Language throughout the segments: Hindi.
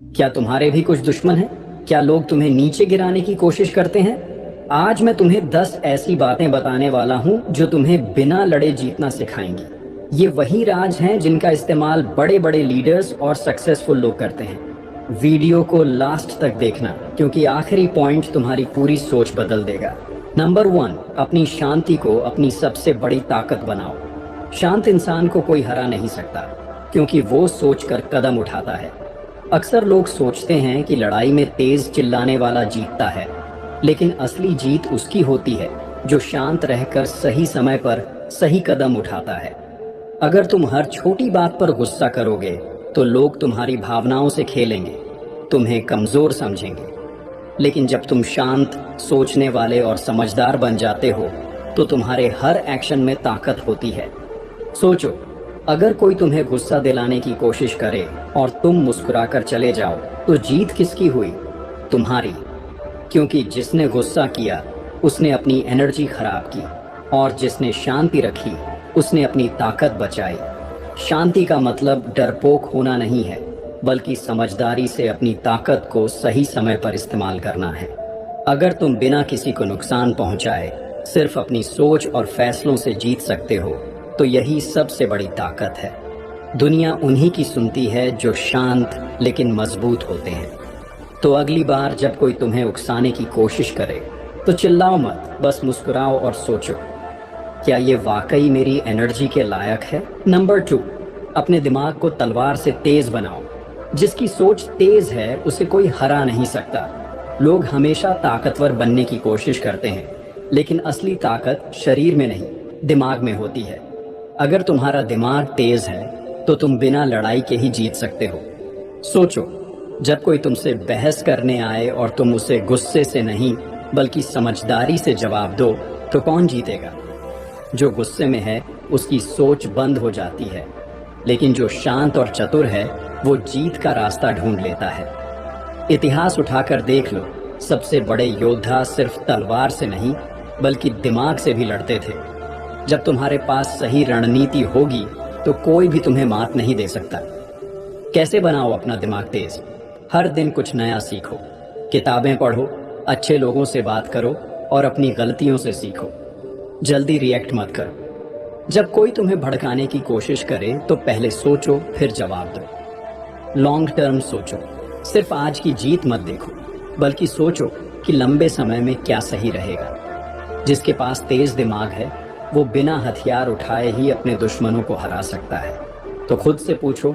क्या तुम्हारे भी कुछ दुश्मन हैं? क्या लोग तुम्हें नीचे गिराने की कोशिश करते हैं? आज मैं तुम्हें 10 ऐसी बातें बताने वाला हूं जो तुम्हें बिना लड़े जीतना सिखाएंगी। ये वही राज हैं जिनका इस्तेमाल बड़े बड़े लीडर्स और सक्सेसफुल लोग करते हैं। वीडियो को लास्ट तक देखना, क्योंकि आखिरी पॉइंट तुम्हारी पूरी सोच बदल देगा। नंबर 1, अपनी शांति को अपनी सबसे बड़ी ताकत बनाओ। शांत इंसान को कोई हरा नहीं सकता, क्योंकि वो सोचकर कदम उठाता है। अक्सर लोग सोचते हैं कि लड़ाई में तेज चिल्लाने वाला जीतता है, लेकिन असली जीत उसकी होती है जो शांत रहकर सही समय पर सही कदम उठाता है। अगर तुम हर छोटी बात पर गुस्सा करोगे तो लोग तुम्हारी भावनाओं से खेलेंगे, तुम्हें कमजोर समझेंगे। लेकिन जब तुम शांत, सोचने वाले और समझदार बन जाते हो तो तुम्हारे हर एक्शन में ताकत होती है। सोचो, अगर कोई तुम्हें गुस्सा दिलाने की कोशिश करे और तुम मुस्कुराकर चले जाओ तो जीत किसकी हुई? तुम्हारी। क्योंकि जिसने गुस्सा किया उसने अपनी एनर्जी खराब की, और जिसने शांति रखी उसने अपनी ताकत बचाई। शांति का मतलब डरपोक होना नहीं है, बल्कि समझदारी से अपनी ताकत को सही समय पर इस्तेमाल करना है। अगर तुम बिना किसी को नुकसान पहुंचाए सिर्फ अपनी सोच और फैसलों से जीत सकते हो तो यही सबसे बड़ी ताकत है। दुनिया उन्हीं की सुनती है जो शांत लेकिन मजबूत होते हैं। तो अगली बार जब कोई तुम्हें उकसाने की कोशिश करे तो चिल्लाओ मत, बस मुस्कुराओ और सोचो, क्या ये वाकई मेरी एनर्जी के लायक है? नंबर 2, अपने दिमाग को तलवार से तेज बनाओ। जिसकी सोच तेज है उसे कोई हरा नहीं सकता। लोग हमेशा ताकतवर बनने की कोशिश करते हैं, लेकिन असली ताकत शरीर में नहीं, दिमाग में होती है। अगर तुम्हारा दिमाग तेज है तो तुम बिना लड़ाई के ही जीत सकते हो। सोचो, जब कोई तुमसे बहस करने आए और तुम उसे गुस्से से नहीं बल्कि समझदारी से जवाब दो तो कौन जीतेगा? जो गुस्से में है उसकी सोच बंद हो जाती है, लेकिन जो शांत और चतुर है वो जीत का रास्ता ढूंढ लेता है। इतिहास उठाकर देख लो, सबसे बड़े योद्धा सिर्फ तलवार से नहीं बल्कि दिमाग से भी लड़ते थे। जब तुम्हारे पास सही रणनीति होगी तो कोई भी तुम्हें मात नहीं दे सकता। कैसे बनाओ अपना दिमाग तेज? हर दिन कुछ नया सीखो, किताबें पढ़ो, अच्छे लोगों से बात करो और अपनी गलतियों से सीखो। जल्दी रिएक्ट मत करो। जब कोई तुम्हें भड़काने की कोशिश करे तो पहले सोचो, फिर जवाब दो। लॉन्ग टर्म सोचो, सिर्फ आज की जीत मत देखो, बल्कि सोचो कि लंबे समय में क्या सही रहेगा। जिसके पास तेज दिमाग है वो बिना हथियार उठाए ही अपने दुश्मनों को हरा सकता है। तो खुद से पूछो,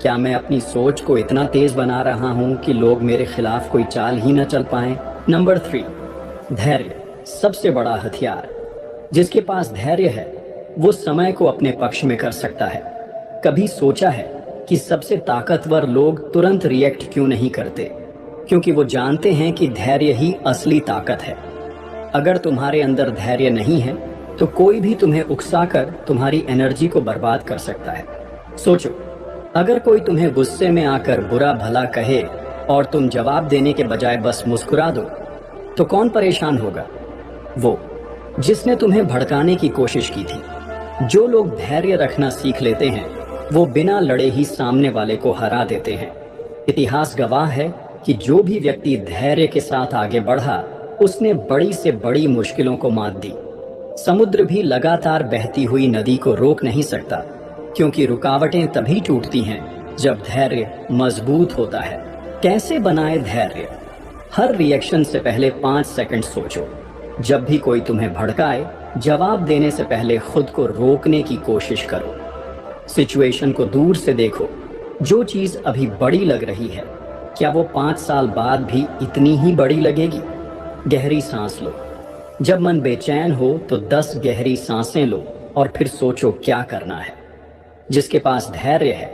क्या मैं अपनी सोच को इतना तेज बना रहा हूं कि लोग मेरे खिलाफ कोई चाल ही न चल पाए? नंबर 3, धैर्य, सबसे बड़ा हथियार। जिसके पास धैर्य है वो समय को अपने पक्ष में कर सकता है। कभी सोचा है कि सबसे ताकतवर लोग तुरंत रिएक्ट क्यों नहीं करते? क्योंकि वो जानते हैं कि धैर्य ही असली ताकत है। अगर तुम्हारे अंदर धैर्य नहीं है तो कोई भी तुम्हें उकसाकर तुम्हारी एनर्जी को बर्बाद कर सकता है। सोचो, अगर कोई तुम्हें गुस्से में आकर बुरा भला कहे और तुम जवाब देने के बजाय बस मुस्कुरा दो तो कौन परेशान होगा? वो जिसने तुम्हें भड़काने की कोशिश की थी। जो लोग धैर्य रखना सीख लेते हैं वो बिना लड़े ही सामने वाले को हरा देते हैं। इतिहास गवाह है कि जो भी व्यक्ति धैर्य के साथ आगे बढ़ा उसने बड़ी से बड़ी मुश्किलों को मात दी। समुद्र भी लगातार बहती हुई नदी को रोक नहीं सकता, क्योंकि रुकावटें तभी टूटती हैं जब धैर्य मजबूत होता है। कैसे बनाए धैर्य? हर रिएक्शन से पहले 5 सेकंड सोचो। जब भी कोई तुम्हें भड़काए, जवाब देने से पहले खुद को रोकने की कोशिश करो। सिचुएशन को दूर से देखो। जो चीज अभी बड़ी लग रही है, क्या वो 5 साल बाद भी इतनी ही बड़ी लगेगी? गहरी सांस लो। जब मन बेचैन हो तो 10 गहरी सांसें लो और फिर सोचो क्या करना है। जिसके पास धैर्य है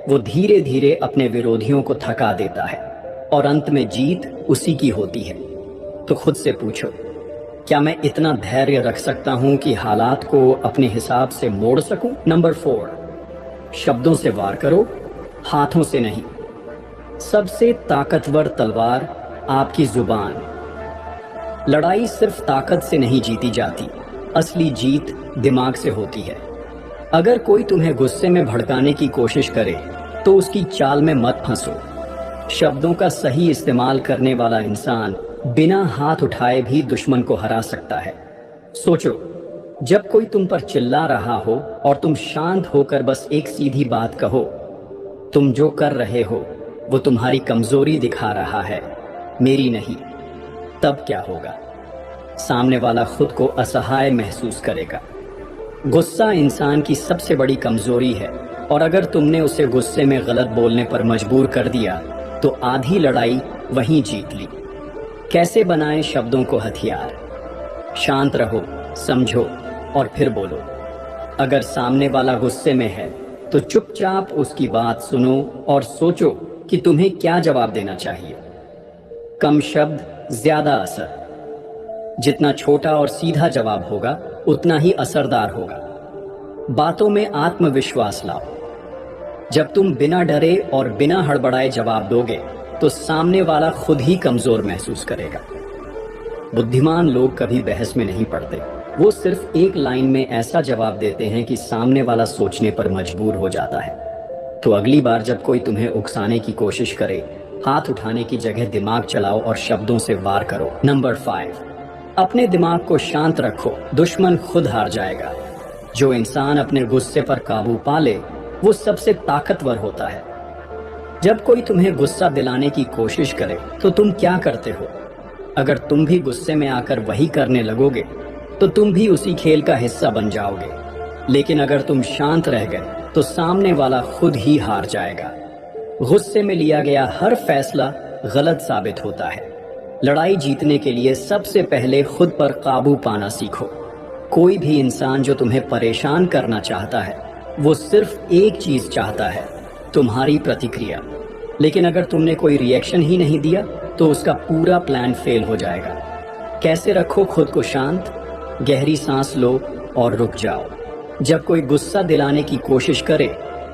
वो धीरे धीरे अपने विरोधियों को थका देता है और अंत में जीत उसी की होती है। तो खुद से पूछो, क्या मैं इतना धैर्य रख सकता हूं कि हालात को अपने हिसाब से मोड़ सकूं? नंबर 4, शब्दों से वार करो, हाथों से नहीं। सबसे ताकतवर तलवार आपकी जुबान। लड़ाई सिर्फ ताकत से नहीं जीती जाती, असली जीत दिमाग से होती है। अगर कोई तुम्हें गुस्से में भड़काने की कोशिश करे तो उसकी चाल में मत फंसो। शब्दों का सही इस्तेमाल करने वाला इंसान बिना हाथ उठाए भी दुश्मन को हरा सकता है। सोचो, जब कोई तुम पर चिल्ला रहा हो और तुम शांत होकर बस एक सीधी बात कहो, तुम जो कर रहे हो वो तुम्हारी कमजोरी दिखा रहा है, मेरी नहीं। तब क्या होगा? सामने वाला खुद को असहाय महसूस करेगा। गुस्सा इंसान की सबसे बड़ी कमजोरी है, और अगर तुमने उसे गुस्से में गलत बोलने पर मजबूर कर दिया तो आधी लड़ाई वहीं जीत ली। कैसे बनाएं शब्दों को हथियार? शांत रहो, समझो और फिर बोलो। अगर सामने वाला गुस्से में है तो चुपचाप उसकी बात सुनो और सोचो कि तुम्हें क्या जवाब देना चाहिए। कम शब्द, ज्यादा असर। जितना छोटा और सीधा जवाब होगा उतना ही असरदार होगा। बातों में आत्मविश्वास लाओ। जब तुम बिना डरे और बिना हड़बड़ाए जवाब दोगे तो सामने वाला खुद ही कमजोर महसूस करेगा। बुद्धिमान लोग कभी बहस में नहीं पड़ते, वो सिर्फ एक लाइन में ऐसा जवाब देते हैं कि सामने वाला सोचने पर मजबूर हो जाता है। तो अगली बार जब कोई तुम्हें उकसाने की कोशिश करे, हाथ उठाने की जगह दिमाग चलाओ और शब्दों से वार करो। नंबर 5, अपने दिमाग को शांत रखो, दुश्मन खुद हार जाएगा। जो इंसान अपने गुस्से पर काबू पा ले वो सबसे ताकतवर होता है। जब कोई तुम्हें गुस्सा दिलाने की कोशिश करे तो तुम क्या करते हो? अगर तुम भी गुस्से में आकर वही करने लगोगे तो तुम भी उसी खेल का हिस्सा बन जाओगे। लेकिन अगर तुम शांत रह गए तो सामने वाला खुद ही हार जाएगा। गुस्से में लिया गया हर फैसला गलत साबित होता है। लड़ाई जीतने के लिए सबसे पहले खुद पर काबू पाना सीखो। कोई भी इंसान जो तुम्हें परेशान करना चाहता है वो सिर्फ एक चीज चाहता है, तुम्हारी प्रतिक्रिया। लेकिन अगर तुमने कोई रिएक्शन ही नहीं दिया तो उसका पूरा प्लान फेल हो जाएगा। कैसे रखो खुद को शांत? गहरी सांस लो और रुक जाओ। जब कोई गुस्सा दिलाने की कोशिश करे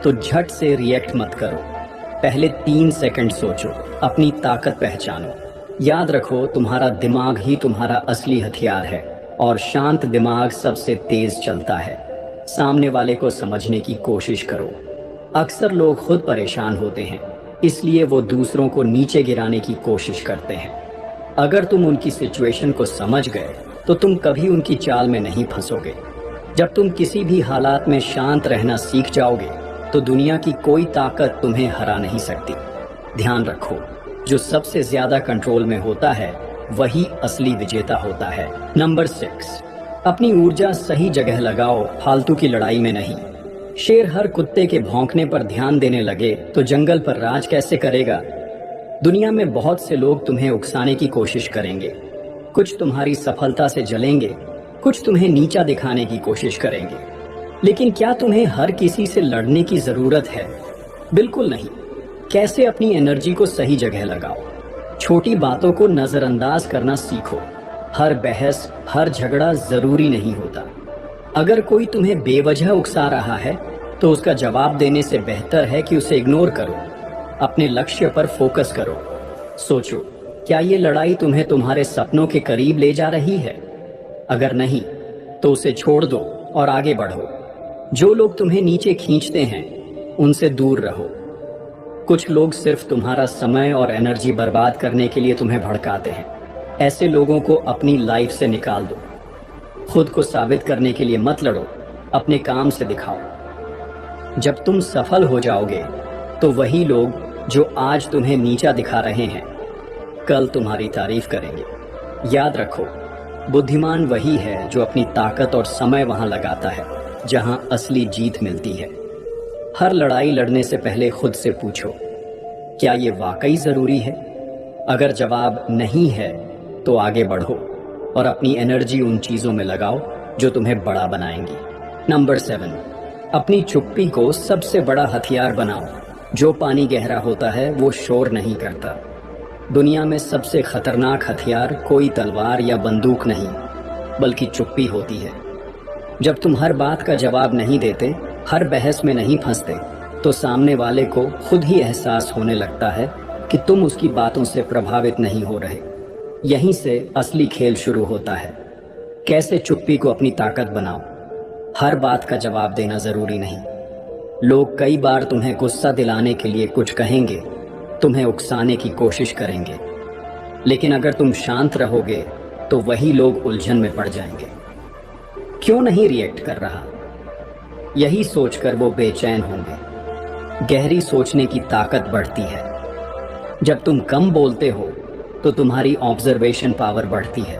तो झट से रिएक्ट मत करो। पहले 3 सेकंड सोचो, अपनी ताकत पहचानो। याद रखो, तुम्हारा दिमाग ही तुम्हारा असली हथियार है और शांत दिमाग सबसे तेज चलता है। सामने वाले को समझने की कोशिश करो। अक्सर लोग खुद परेशान होते हैं, इसलिए वो दूसरों को नीचे गिराने की कोशिश करते हैं। अगर तुम उनकी सिचुएशन को समझ गए तो तुम कभी उनकी चाल में नहीं फंसोगे। जब तुम किसी भी हालात में शांत रहना सीख जाओगे तो दुनिया की कोई ताकत तुम्हें हरा नहीं सकती। ध्यान रखो, जो सबसे ज्यादा कंट्रोल में होता है वही असली विजेता होता है। नंबर 6, अपनी ऊर्जा सही जगह लगाओ, फालतू की लड़ाई में नहीं। शेर हर कुत्ते के भौंकने पर ध्यान देने लगे तो जंगल पर राज कैसे करेगा? दुनिया में बहुत से लोग तुम्हें उकसाने की कोशिश करेंगे। कुछ तुम्हारी सफलता से जलेंगे, कुछ तुम्हें नीचा दिखाने की कोशिश करेंगे। लेकिन क्या तुम्हें हर किसी से लड़ने की जरूरत है? बिल्कुल नहीं। कैसे अपनी एनर्जी को सही जगह लगाओ? छोटी बातों को नजरअंदाज करना सीखो। हर बहस, हर झगड़ा जरूरी नहीं होता। अगर कोई तुम्हें बेवजह उकसा रहा है तो उसका जवाब देने से बेहतर है कि उसे इग्नोर करो। अपने लक्ष्य पर फोकस करो। सोचो, क्या ये लड़ाई तुम्हें तुम्हारे सपनों के करीब ले जा रही है? अगर नहीं तो उसे छोड़ दो और आगे बढ़ो। जो लोग तुम्हें नीचे खींचते हैं उनसे दूर रहो। कुछ लोग सिर्फ तुम्हारा समय और एनर्जी बर्बाद करने के लिए तुम्हें भड़काते हैं। ऐसे लोगों को अपनी लाइफ से निकाल दो। खुद को साबित करने के लिए मत लड़ो, अपने काम से दिखाओ। जब तुम सफल हो जाओगे तो वही लोग जो आज तुम्हें नीचा दिखा रहे हैं कल तुम्हारी तारीफ करेंगे। याद रखो, बुद्धिमान वही है जो अपनी ताकत और समय वहां लगाता है जहां असली जीत मिलती है। हर लड़ाई लड़ने से पहले खुद से पूछो, क्या ये वाकई जरूरी है? अगर जवाब नहीं है तो आगे बढ़ो और अपनी एनर्जी उन चीजों में लगाओ जो तुम्हें बड़ा बनाएंगी। नंबर 7, अपनी चुप्पी को सबसे बड़ा हथियार बनाओ। जो पानी गहरा होता है वो शोर नहीं करता। दुनिया में सबसे खतरनाक हथियार कोई तलवार या बंदूक नहीं बल्कि चुप्पी होती है। जब तुम हर बात का जवाब नहीं देते, हर बहस में नहीं फंसते, तो सामने वाले को खुद ही एहसास होने लगता है कि तुम उसकी बातों से प्रभावित नहीं हो रहे। यहीं से असली खेल शुरू होता है। कैसे चुप्पी को अपनी ताकत बनाओ? हर बात का जवाब देना जरूरी नहीं। लोग कई बार तुम्हें गुस्सा दिलाने के लिए कुछ कहेंगे, तुम्हें उकसाने की कोशिश करेंगे, लेकिन अगर तुम शांत रहोगे तो वही लोग उलझन में पड़ जाएंगे। क्यों नहीं रिएक्ट कर रहा, यही सोचकर वो बेचैन होंगे। गहरी सोचने की ताकत बढ़ती है। जब तुम कम बोलते हो तो तुम्हारी ऑब्जर्वेशन पावर बढ़ती है।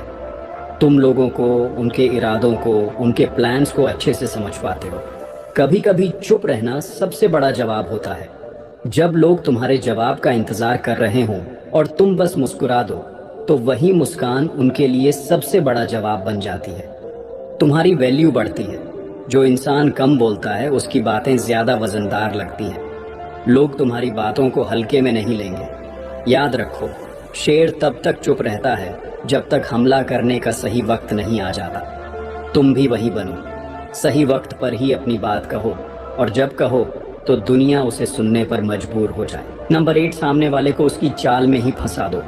तुम लोगों को, उनके इरादों को, उनके प्लान्स को अच्छे से समझ पाते हो। कभी कभी चुप रहना सबसे बड़ा जवाब होता है। जब लोग तुम्हारे जवाब का इंतजार कर रहे हों और तुम बस मुस्कुरा दो, तो वही मुस्कान उनके लिए सबसे बड़ा जवाब बन जाती है। तुम्हारी वैल्यू बढ़ती है। जो इंसान कम बोलता है उसकी बातें ज्यादा वजनदार लगती हैं। लोग तुम्हारी बातों को हल्के में नहीं लेंगे। याद रखो, शेर तब तक चुप रहता है जब तक हमला करने का सही वक्त नहीं आ जाता। तुम भी वही बनो, सही वक्त पर ही अपनी बात कहो, और जब कहो तो दुनिया उसे सुनने पर मजबूर हो जाए। नंबर 8, सामने वाले को उसकी चाल में ही फंसा दो।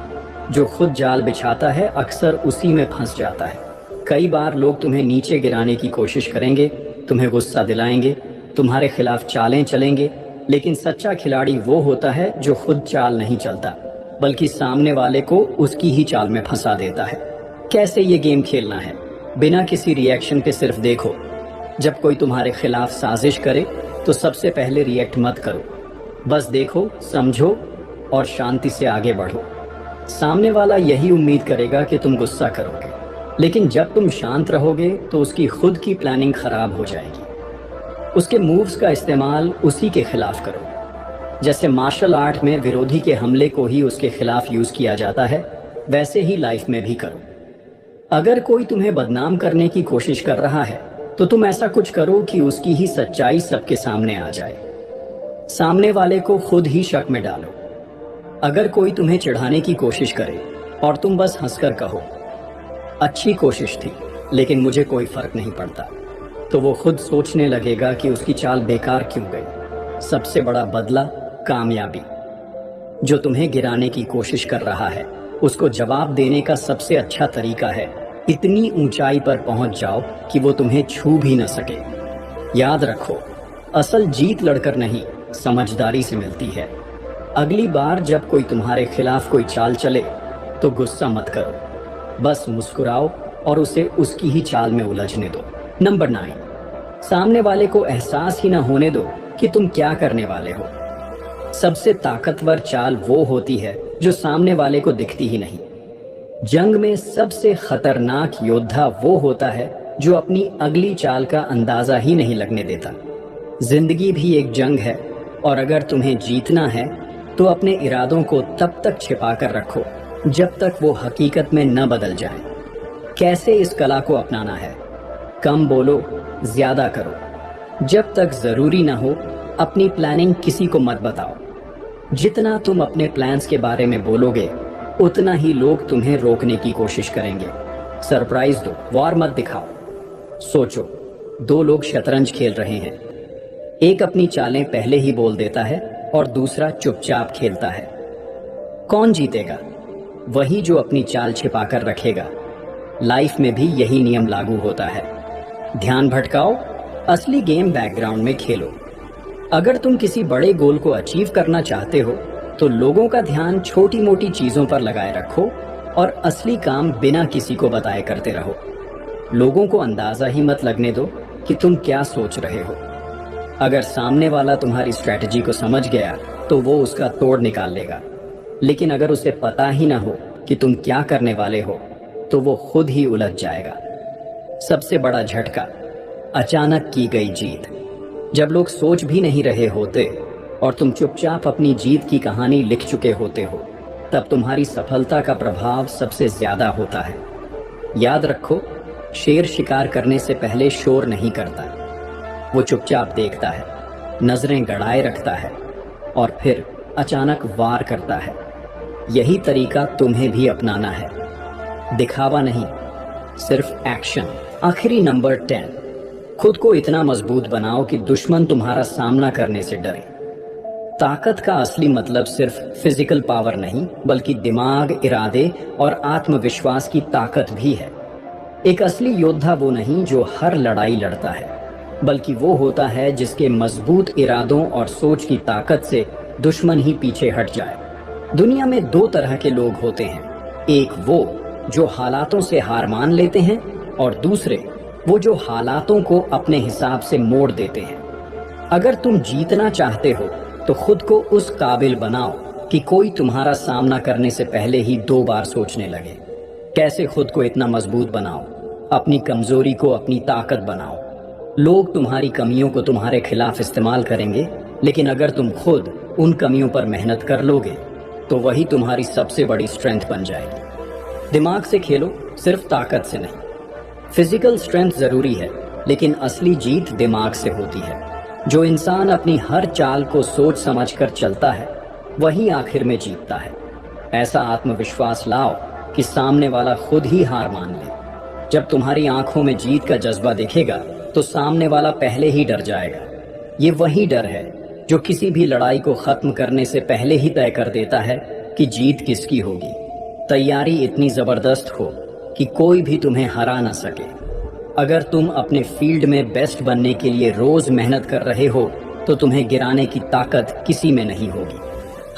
जो खुद जाल बिछाता है अक्सर उसी में फंस जाता है। कई बार लोग तुम्हें नीचे गिराने की कोशिश करेंगे, तुम्हें गुस्सा दिलाएंगे, तुम्हारे खिलाफ चालें चलेंगे, लेकिन सच्चा खिलाड़ी वो होता है जो खुद चाल नहीं चलता, बल्कि सामने वाले को उसकी ही चाल में फंसा देता है। कैसे ये गेम खेलना है? बिना किसी रिएक्शन के सिर्फ देखो। जब कोई तुम्हारे खिलाफ साजिश करे तो सबसे पहले रिएक्ट मत करो, बस देखो, समझो और शांति से आगे बढ़ो। सामने वाला यही उम्मीद करेगा कि तुम गुस्सा करोगे, लेकिन जब तुम शांत रहोगे तो उसकी खुद की प्लानिंग खराब हो जाएगी। उसके मूव्स का इस्तेमाल उसी के खिलाफ करो। जैसे मार्शल आर्ट में विरोधी के हमले को ही उसके खिलाफ यूज किया जाता है, वैसे ही लाइफ में भी करो। अगर कोई तुम्हें बदनाम करने की कोशिश कर रहा है तो तुम ऐसा कुछ करो कि उसकी ही सच्चाई सबके सामने आ जाए। सामने वाले को खुद ही शक में डालो। अगर कोई तुम्हें चिढ़ाने की कोशिश करे और तुम बस हंसकर कहो, अच्छी कोशिश थी लेकिन मुझे कोई फर्क नहीं पड़ता, तो वो खुद सोचने लगेगा कि उसकी चाल बेकार क्यों गई। सबसे बड़ा बदला कामयाबी। जो तुम्हें गिराने की कोशिश कर रहा है उसको जवाब देने का सबसे अच्छा तरीका है इतनी ऊंचाई पर पहुंच जाओ कि वो तुम्हें छू भी न सके। याद रखो, असल जीत लड़कर नहीं, समझदारी से मिलती है। अगली बार जब कोई तुम्हारे खिलाफ कोई चाल चले तो गुस्सा मत करो, बस मुस्कुराओ और उसे उसकी ही चाल में उलझने दो। नंबर 9, सामने वाले को एहसास ही ना होने दो कि तुम क्या करने वाले हो। सबसे ताकतवर चाल वो होती है जो सामने वाले को दिखती ही नहीं। जंग में सबसे खतरनाक योद्धा वो होता है जो अपनी अगली चाल का अंदाजा ही नहीं लगने देता। जिंदगी भी एक जंग है, और अगर तुम्हें जीतना है तो अपने इरादों को तब तक छिपा कर रखो जब तक वो हकीकत में न बदल जाए। कैसे इस कला को अपनाना है? कम बोलो, ज्यादा करो। जब तक जरूरी ना हो अपनी प्लानिंग किसी को मत बताओ। जितना तुम अपने प्लान्स के बारे में बोलोगे उतना ही लोग तुम्हें रोकने की कोशिश करेंगे। सरप्राइज दो, वार मत दिखाओ। सोचो, 2 लोग शतरंज खेल रहे हैं। एक अपनी चालें पहले ही बोल देता है और दूसरा चुपचाप खेलता है। कौन जीतेगा? वही जो अपनी चाल छिपाकर रखेगा। लाइफ में भी यही नियम लागू होता है। ध्यान भटकाओ, असली गेम बैकग्राउंड में खेलो। अगर तुम किसी बड़े गोल को अचीव करना चाहते हो तो लोगों का ध्यान छोटी मोटी चीजों पर लगाए रखो और असली काम बिना किसी को बताए करते रहो। लोगों को अंदाजा ही मत लगने दो कि तुम क्या सोच रहे हो। अगर सामने वाला तुम्हारी स्ट्रैटेजी को समझ गया तो वो उसका तोड़ निकाल लेगा, लेकिन अगर उसे पता ही ना हो कि तुम क्या करने वाले हो तो वो खुद ही उलझ जाएगा। सबसे बड़ा झटका, अचानक की गई जीत। जब लोग सोच भी नहीं रहे होते और तुम चुपचाप अपनी जीत की कहानी लिख चुके होते हो, तब तुम्हारी सफलता का प्रभाव सबसे ज्यादा होता है। याद रखो, शेर शिकार करने से पहले शोर नहीं करता। वो चुपचाप देखता है, नजरें गड़ाए रखता है और फिर अचानक वार करता है। यही तरीका तुम्हें भी अपनाना है। दिखावा नहीं, सिर्फ एक्शन। आखिरी नंबर 10, खुद को इतना मजबूत बनाओ कि दुश्मन तुम्हारा सामना करने से डरे। ताकत का असली मतलब सिर्फ फिजिकल पावर नहीं, बल्कि दिमाग, इरादे और आत्मविश्वास की ताकत भी है। एक असली योद्धा वो नहीं जो हर लड़ाई लड़ता है, बल्कि वो होता है जिसके मजबूत इरादों और सोच की ताकत से दुश्मन ही पीछे हट जाए। दुनिया में दो तरह के लोग होते हैं, एक वो जो हालातों से हार मान लेते हैं और दूसरे वो जो हालातों को अपने हिसाब से मोड़ देते हैं। अगर तुम जीतना चाहते हो तो खुद को उस काबिल बनाओ कि कोई तुम्हारा सामना करने से पहले ही 2 बार सोचने लगे। कैसे खुद को इतना मजबूत बनाओ, अपनी कमजोरी को अपनी ताकत बनाओ। लोग तुम्हारी कमियों को तुम्हारे खिलाफ इस्तेमाल करेंगे, लेकिन अगर तुम खुद उन कमियों पर मेहनत कर लोगे तो वही तुम्हारी सबसे बड़ी स्ट्रेंथ बन जाएगी। दिमाग से खेलो, सिर्फ ताकत से नहीं। फिजिकल स्ट्रेंथ जरूरी है, लेकिन असली जीत दिमाग से होती है। जो इंसान अपनी हर चाल को सोच समझकर चलता है वही आखिर में जीतता है। ऐसा आत्मविश्वास लाओ कि सामने वाला खुद ही हार मान ले। जब तुम्हारी आंखों में जीत का जज्बा दिखेगा तो सामने वाला पहले ही डर जाएगा। ये वही डर है जो किसी भी लड़ाई को खत्म करने से पहले ही तय कर देता है कि जीत किसकी होगी। तैयारी इतनी जबरदस्त हो कि कोई भी तुम्हें हरा ना सके। अगर तुम अपने फील्ड में बेस्ट बनने के लिए रोज मेहनत कर रहे हो तो तुम्हें गिराने की ताकत किसी में नहीं होगी।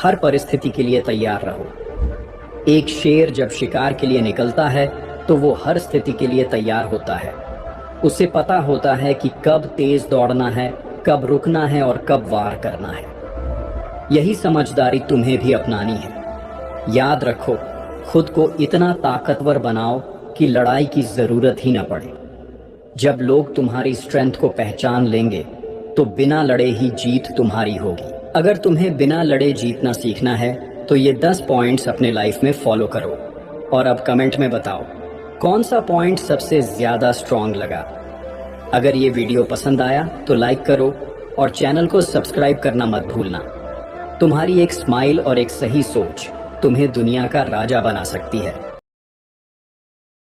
हर परिस्थिति के लिए तैयार रहो। एक शेर जब शिकार के लिए निकलता है तो वो हर स्थिति के लिए तैयार होता है। उसे पता होता है कि कब तेज दौड़ना है, कब रुकना है और कब वार करना है। यही समझदारी तुम्हें भी अपनानी है। याद रखो, खुद को इतना ताकतवर बनाओ कि लड़ाई की जरूरत ही न पड़े। जब लोग तुम्हारी स्ट्रेंथ को पहचान लेंगे तो बिना लड़े ही जीत तुम्हारी होगी। अगर तुम्हें बिना लड़े जीतना सीखना है तो ये 10 पॉइंट्स अपने लाइफ में फॉलो करो और अब कमेंट में बताओ कौन सा पॉइंट सबसे ज्यादा स्ट्रांग लगा। अगर ये वीडियो पसंद आया तो लाइक करो और चैनल को सब्सक्राइब करना मत भूलना। तुम्हारी एक स्माइल और एक सही सोच तुम्हें दुनिया का राजा बना सकती है।